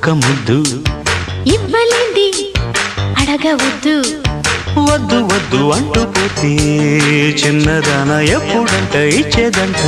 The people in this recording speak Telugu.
ఒక్క ముద్దు ఇవ్వలేంది అడగవద్దు వద్దు వద్దు అంటూ పోతే చిన్నదాన ఎప్పుడంట ఇచ్చేదంట